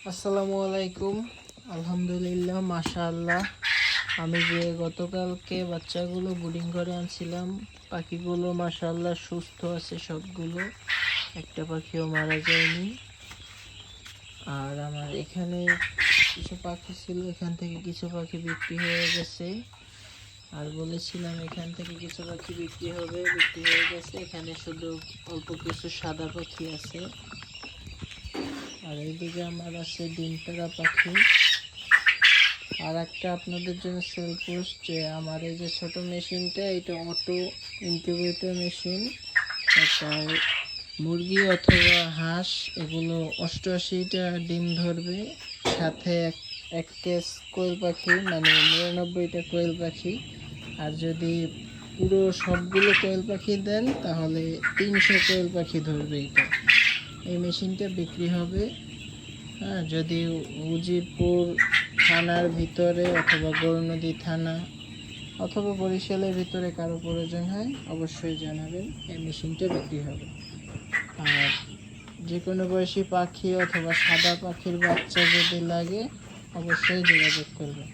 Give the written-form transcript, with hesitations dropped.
আসসালামু আলাইকুম। আলহামদুলিল্লাহ, মাশাআল্লাহ। আমি যে গতকালকে বাচ্চাগুলো বোর্ডিং করে আনছিলাম, পাখিগুলো মাশাআল্লাহ সুস্থ আছে সবগুলো, একটা পাখিও মারা যায়নি। আর আমার এখানে কিছু পাখি ছিল, এখান থেকে কিছু পাখি বিক্রি হয়ে গেছে। আর বলেছিলাম এখান থেকে কিছু পাখি বিক্রি হয়ে গেছে। এখানে শুধু অল্প কিছু সাদা পাখি আছে। আর এইদিকে আমার আছে ডিম পাড়া পাখি। আর একটা আপনাদের জন্য সেল পোস্ট, যে আমার এই যে ছোট মেশিনটা, এটা অটো ইনকিউবেটর মেশিন। একটা মুরগি অথবা হাঁস এগুলো 88টা ডিম ধরবে, সাথে এক কেস কোয়েল পাখি, মানে 99টা কোয়েল পাখি। আর যদি পুরো সবগুলো কোয়েল পাখি দেন তাহলে 300 কোয়েল পাখি ধরবে এটা। এই মেশিনটা বিক্রি হবে। হ্যাঁ, যদি উজিরপুর থানার ভিতরে অথবা গৌরনদী থানা অথবা বরিশালের ভিতরে কারো প্রয়োজন হয় অবশ্যই জানাবেন, এই মেশিনটা বিক্রি হবে। আর যে কোনো বয়সী পাখি অথবা সাদা পাখির বাচ্চা যদি লাগে অবশ্যই যোগাযোগ করবেন।